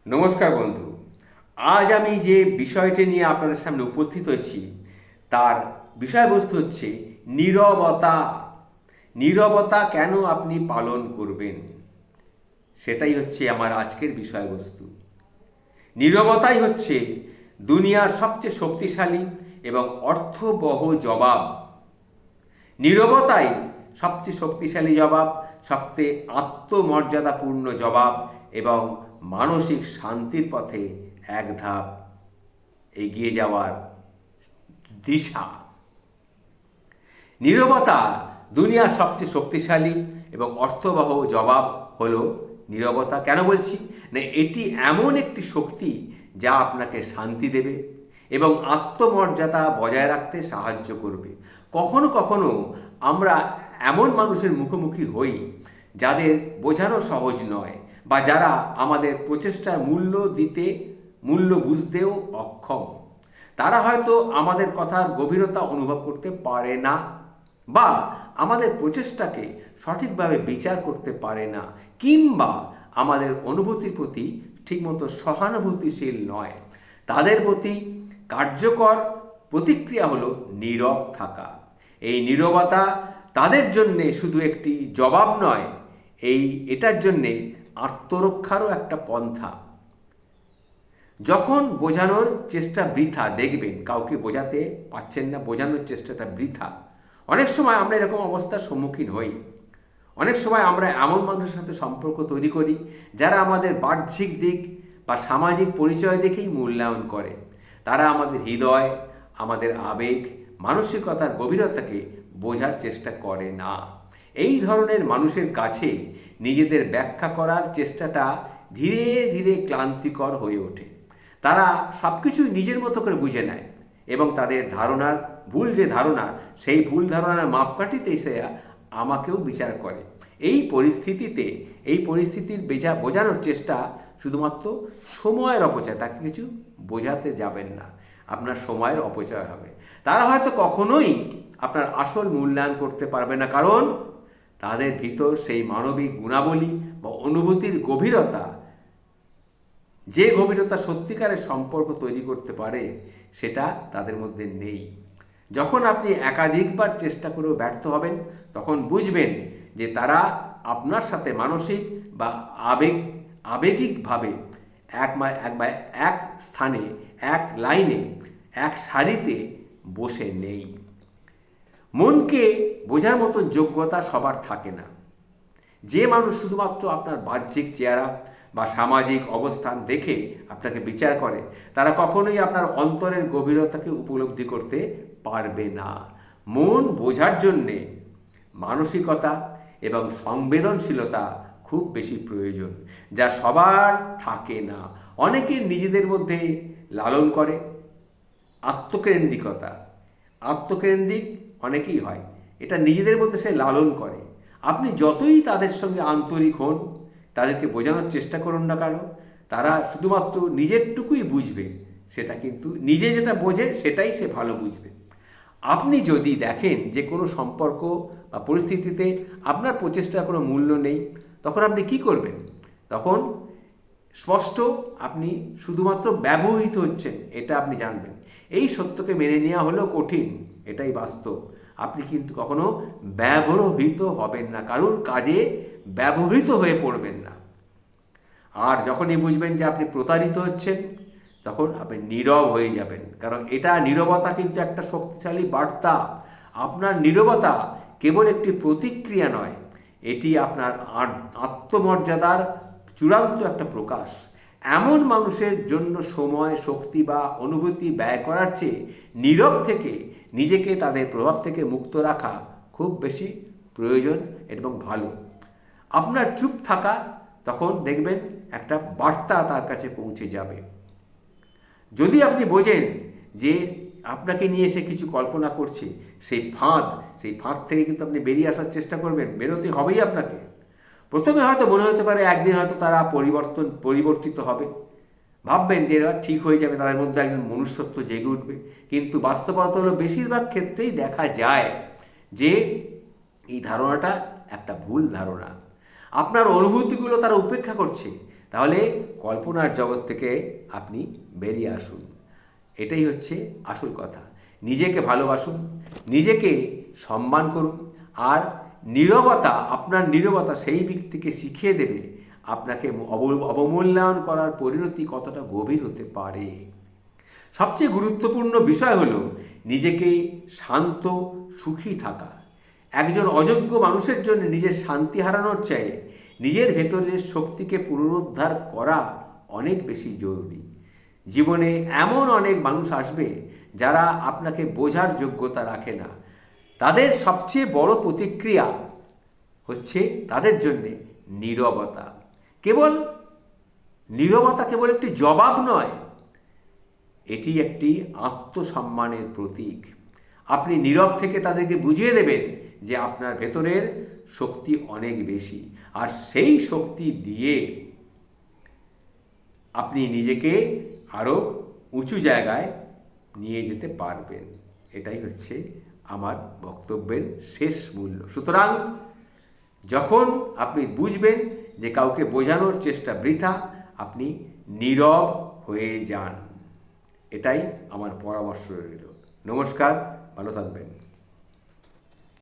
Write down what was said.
নমস্কার বন্ধু। আজ আমি যে বিষয়টি নিয়ে আপনাদের সামনে উপস্থিত হয়েছি তার বিষয়বস্তু হচ্ছে নীরবতা। নীরবতা কেন আপনি পালন করবেন, সেটাই হচ্ছে আমার আজকের বিষয়বস্তু। নীরবতাই হচ্ছে দুনিয়ার সবচেয়ে শক্তিশালী এবং অর্থবহ জবাব। নীরবতাই সবচেয়ে শক্তিশালী জবাব, সবচেয়ে আত্মমর্যাদাপূর্ণ জবাব এবং মানসিক শান্তির পথে এক ধাপ এগিয়ে যাওয়ার দিশা। নীরবতা দুনিয়ার সবচেয়ে শক্তিশালী এবং অর্থবহ জবাব হলো নীরবতা। কেন বলছি না, এটি এমন একটি শক্তি যা আপনাকে শান্তি দেবে এবং আত্মমর্যাদা বজায় রাখতে সাহায্য করবে। কখনো কখনো আমরা এমন মানুষের মুখোমুখি হই যাদের বোঝানো সহজ নয়, বা যারা আমাদের প্রচেষ্টার মূল্য বুঝতেও অক্ষম। তারা হয়তো আমাদের কথার গভীরতা অনুভব করতে পারে না, বা আমাদের প্রচেষ্টাকে সঠিকভাবে বিচার করতে পারে না, কিংবা আমাদের অনুভূতির প্রতি ঠিকমতো সহানুভূতিশীল নয়। তাদের প্রতি কার্যকর প্রতিক্রিয়া হলো নীরব থাকা। এই নীরবতা তাদের জন্যে শুধু একটি জবাব নয়, এটার জন্যে আত্মরক্ষারও একটা পন্থা। যখন বোঝানোর চেষ্টা বৃথা, দেখবেন কাউকে বোঝাতে পারছেন না, বোঝানোর চেষ্টাটা বৃথা। অনেক সময় আমরা এরকম অবস্থার সম্মুখীন হই। অনেক সময় আমরা এমন মানুষের সাথে সম্পর্ক তৈরি করি যারা আমাদের বাহ্যিক দিক বা সামাজিক পরিচয় দেখেই মূল্যায়ন করে। তারা আমাদের হৃদয়, আমাদের আবেগ, মানসিকতার গভীরতাকে বোঝার চেষ্টা করে না। এই ধরনের মানুষের কাছে নিজেদের ব্যাখ্যা করার চেষ্টাটা ধীরে ধীরে ক্লান্তিকর হয়ে ওঠে। তারা সব কিছুই নিজের মতো করে বুঝে নেয় এবং তাদের ধারণার যে ধারণা, সেই ভুল ধারণার মাপকাঠিতে এসে আমাকেও বিচার করে। এই পরিস্থিতির বোঝানোর চেষ্টা শুধুমাত্র সময়ের অপচয়। তাকে কিছু বোঝাতে যাবেন না, আপনার সময়ের অপচয় হবে। তারা হয়তো কখনোই আপনার আসল মূল্যায়ন করতে পারবে না, কারণ তাদের ভিতর সেই মানবিক গুণাবলী বা অনুভূতির গভীরতা, যে গভীরতা সত্যিকারের সম্পর্ক তৈরি করতে পারে, সেটা তাদের মধ্যে নেই। যখন আপনি একাধিকবার চেষ্টা করেও ব্যর্থ হবেন, তখন বুঝবেন যে তারা আপনার সাথে মানসিক বা আবেগিকভাবে এক স্থানে, এক লাইনে, এক সারিতে বসে নেই। মনকে বোঝার মতো যোগ্যতা সবার থাকে না। যে মানুষ শুধুমাত্র আপনার বাহ্যিক চেহারা বা সামাজিক অবস্থান দেখে আপনাকে বিচার করে, তারা কখনোই আপনার অন্তরের গভীরতাকে উপলব্ধি করতে পারবে না। মন বোঝার জন্যে মানসিকতা এবং সংবেদনশীলতা খুব বেশি প্রয়োজন, যা সবার থাকে না। অনেকে নিজেদের মধ্যে লালন করে আত্মকেন্দ্রিক অনেকেই হয়, এটা নিজেদের মধ্যে সে লালন করে। আপনি যতই তাদের সঙ্গে আন্তরিক হন, তাদেরকে বোঝানোর চেষ্টা করুন না কেন, তারা শুধুমাত্র নিজেরটুকুই বুঝবে। সেটা কিন্তু নিজে যেটা বোঝে সেটাই সে ভালো বুঝবে। আপনি যদি দেখেন যে কোনো সম্পর্ক বা পরিস্থিতিতে আপনার প্রচেষ্টার কোনো মূল্য নেই, তখন আপনি কি করবেন? তখন স্পষ্ট আপনি শুধুমাত্র ব্যবহৃত হচ্ছেন, এটা আপনি জানবেন। এই সত্যকে মেনে নেওয়া হলেও কঠিন, এটাই বাস্তব। আপনি কিন্তু কখনো ব্যবহৃত হবেন না, কারোর কাজে ব্যবহৃত হয়ে পড়বেন না। আর যখনই বুঝবেন যে আপনি প্রতারিত হচ্ছেন, তখন আপনি নীরব হয়ে যাবেন, কারণ নীরবতা কিন্তু একটা শক্তিশালী বার্তা। আপনার নীরবতা কেবল একটি প্রতিক্রিয়া নয়, এটি আপনার আত্মমর্যাদার চূড়ান্ত একটা প্রকাশ। এমন মানুষের জন্য সময়, শক্তি বা অনুভূতি ব্যয় করার চেয়ে নীরব থেকে নিজেকে তাদের প্রভাব থেকে মুক্ত রাখা খুব বেশি প্রয়োজন এবং ভালো। আপনার চুপ থাকা, তখন দেখবেন একটা বার্তা তার কাছে পৌঁছে যাবে। যদি আপনি বোঝেন যে আপনাকে নিয়ে সে কিছু কল্পনা করছে, সেই ফাঁদ থেকে কিন্তু আপনি বেরিয়ে আসার চেষ্টা করবেন, বেরোতে হবেই আপনাকে। প্রথমে হয়তো মনে হতে পারে একদিন হয়তো তারা পরিবর্তিত হবে, ভাববেন যে এরা ঠিক হয়ে যাবে, তাদের মধ্যে একজন মনুষ্যত্ব জেগে উঠবে। কিন্তু বাস্তবতা হলো বেশিরভাগ ক্ষেত্রেই দেখা যায় যে এই ধারণাটা একটা ভুল ধারণা। আপনার অনুভূতিগুলো তারা উপেক্ষা করছে, তাহলে কল্পনার জগৎ থেকে আপনি বেরিয়ে আসুন। এটাই হচ্ছে আসল কথা। নিজেকে ভালোবাসুন, নিজেকে সম্মান করুন, আর নীরবতা, আপনার নীরবতা সেই ব্যক্তিকে শিখিয়ে দেবে আপনাকে অবমূল্যায়ন করার পরিণতি কতটা গভীর হতে পারে। সবচেয়ে গুরুত্বপূর্ণ বিষয় হলো নিজেকে শান্ত, সুখী থাকা। একজন অযোগ্য মানুষের জন্য নিজের শান্তি হারানোর চেয়ে নিজের ভেতরের শক্তিকে পুনরুদ্ধার করা অনেক বেশি জরুরি। জীবনে এমন অনেক মানুষ আসবে যারা আপনাকে বোঝার যোগ্যতা রাখে না। তাদের সবচেয়ে বড় প্রতিক্রিয়া হচ্ছে তাদের জন্যে নীরবতা। নীরবতা কেবল একটি জবাব নয়, এটি একটি আত্মসম্মানের প্রতীক। আপনি নীরব থেকে তাদেরকে বুঝিয়ে দেবেন যে আপনার ভেতরের শক্তি অনেক বেশি, আর সেই শক্তি দিয়ে আপনি নিজেকে আরও উঁচু জায়গায় নিয়ে যেতে পারবেন। এটাই হচ্ছে আমার বক্তব্যের শেষ মূল্য। সুতরাং যখন আপনি বুঝবেন যে কাউকে বোঝানোর চেষ্টা বৃথা, আপনি নীরব হয়ে যান। এটাই আমার পরামর্শ রইল। নমস্কার, ভালো থাকবেন।